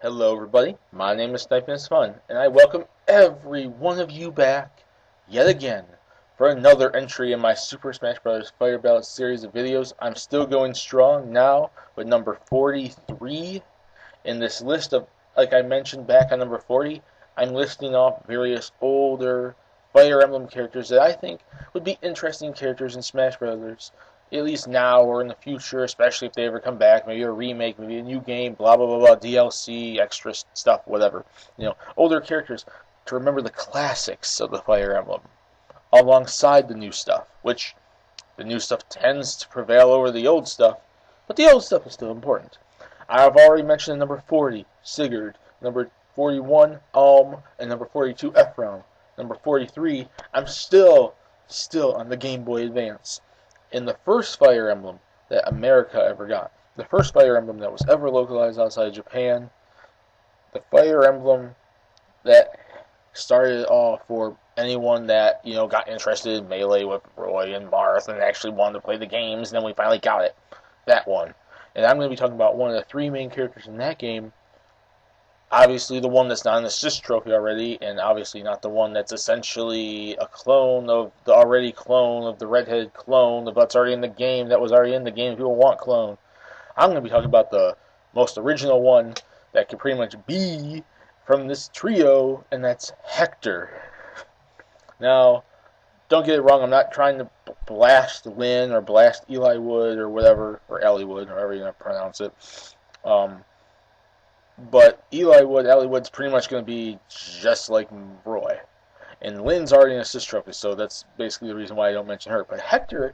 Hello everybody, my name is Sniping is Fun, and I welcome every one of you back, yet again, for another entry in my Super Smash Bros. Fire Ballot series of videos. I'm still going strong now with number 43 in this list of, like I mentioned back on number 40, I'm listing off various older Fire Emblem characters that I think would be interesting characters in Smash Bros. At least now or in the future, especially if they ever come back, maybe a remake, maybe a new game, blah blah blah blah, DLC, extra stuff, whatever. Older characters to remember the classics of the Fire Emblem, alongside the new stuff, which the new stuff tends to prevail over the old stuff, but the old stuff is still important. I've already mentioned number 40, Sigurd, number 41, Alm, and number 42, Ephraim. Number 43, I'm still on the Game Boy Advance. In the first Fire Emblem that America ever got, the first Fire Emblem that was ever localized outside of Japan, the Fire Emblem that started it all for anyone that, got interested in Melee with Roy and Marth and actually wanted to play the games, and then we finally got it. That one. And I'm going to be talking about one of the three main characters in that game. Obviously the one that's not in the Assist Trophy already, and obviously not the one that's essentially a clone of the already clone of the redheaded clone that's already in the game, that was already in the game. People want clone. I'm going to be talking about the most original one that could pretty much be from this trio, and that's Hector. Now, don't get it wrong, I'm not trying to blast Lynn or blast Eli Wood or whatever, or Ellie Wood, however you want to pronounce it. But Eli Wood, Ellie Wood's pretty much going to be just like Roy. And Lynn's already an Assist Trophy, so that's basically the reason why I don't mention her. But Hector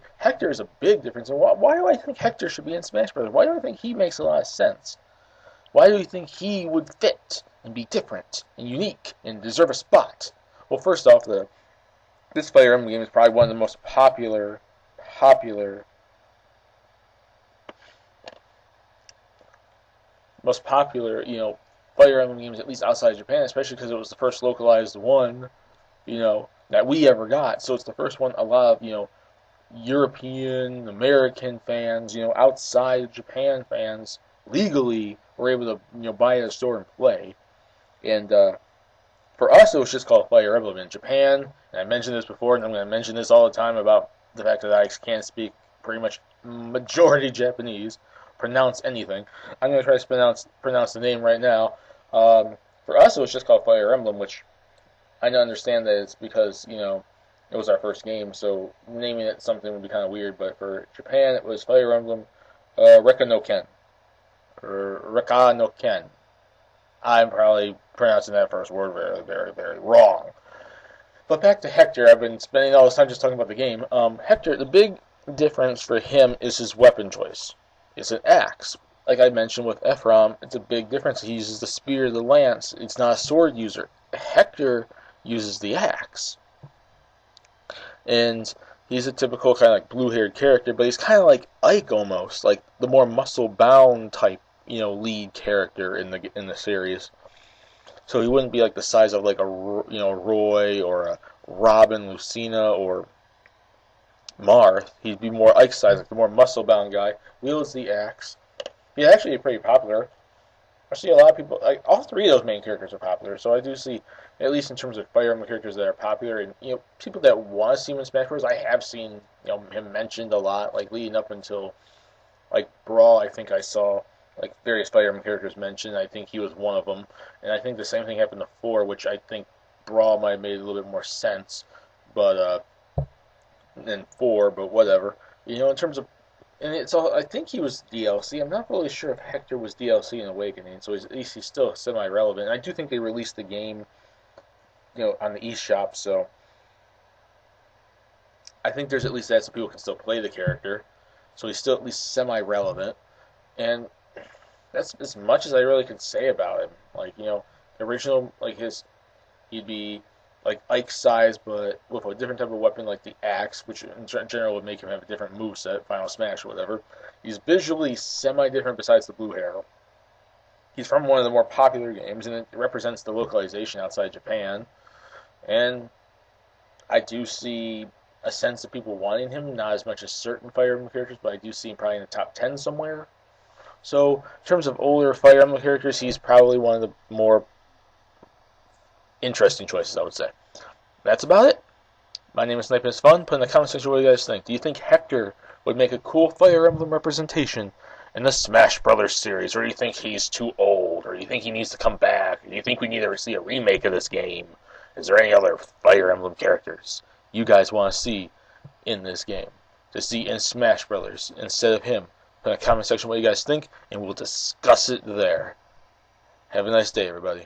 is a big difference. And why do I think Hector should be in Smash Bros.? Why do I think he makes a lot of sense? Why do you think he would fit and be different and unique and deserve a spot? Well, first off, this Fire Emblem game is probably one of the most popular Fire Emblem games, at least outside of Japan, especially because it was the first localized one, that we ever got. So it's the first one a lot of, European, American fans, outside of Japan fans, legally were able to, buy it at a store and play. And for us, it was just called Fire Emblem. In Japan, and I mentioned this before, and I'm going to mention this all the time about the fact that I can't speak pretty much majority Japanese, pronounce anything. I'm going to try to pronounce the name right now. For us, it was just called Fire Emblem, which I understand that it's because, it was our first game, so naming it something would be kind of weird, but for Japan, it was Fire Emblem Rekka no Ken. Or Rekka no Ken. I'm probably pronouncing that first word very, very, very wrong. But back to Hector, I've been spending all this time just talking about the game. Hector, the big difference for him is his weapon choice. It's an axe. Like I mentioned with Ephraim, it's a big difference. He uses the spear, the lance. It's not a sword user. Hector uses the axe. And he's a typical kind of like blue-haired character, but he's kind of like Ike almost, like the more muscle-bound type, lead character in the series. So he wouldn't be like the size of like a Roy or a Robin, Lucina, or Marth. He'd be more Ike size, like the more muscle-bound guy. Wields the axe. He's actually pretty popular. I see a lot of people, like all three of those main characters are popular, so I do see, at least in terms of Fire Emblem characters that are popular, and people that want to see him in Smash Bros. I have seen him mentioned a lot, like leading up until like Brawl. I think I saw like various Fire Emblem characters mentioned. I think he was one of them, and I think the same thing happened to 4, which I think Brawl might have made a little bit more sense, but than 4, but whatever. In terms of, and it's all, I think he was DLC. I'm not really sure if Hector was DLC in Awakening, so at least he's still semi-relevant. And I do think they released the game, on the eShop, so I think there's at least that so people can still play the character. So he's still at least semi-relevant, and that's as much as I really can say about him. Like, the original, like he'd be like Ike's size, but with a different type of weapon, like the axe, which in general would make him have a different moveset, Final Smash or whatever. He's visually semi-different besides the blue hair. He's from one of the more popular games, and it represents the localization outside Japan. And I do see a sense of people wanting him, not as much as certain Fire Emblem characters, but I do see him probably in the top 10 somewhere. So, in terms of older Fire Emblem characters, he's probably one of the more interesting choices, I would say. That's about it. My name is Sniping is Fun. Put in the comment section what you guys think. Do you think Hector would make a cool Fire Emblem representation in the Smash Brothers series? Or do you think he's too old? Or do you think he needs to come back? Or do you think we need to see a remake of this game? Is there any other Fire Emblem characters you guys want to see in this game? To see in Smash Brothers instead of him? Put in the comment section what you guys think, and we'll discuss it there. Have a nice day, everybody.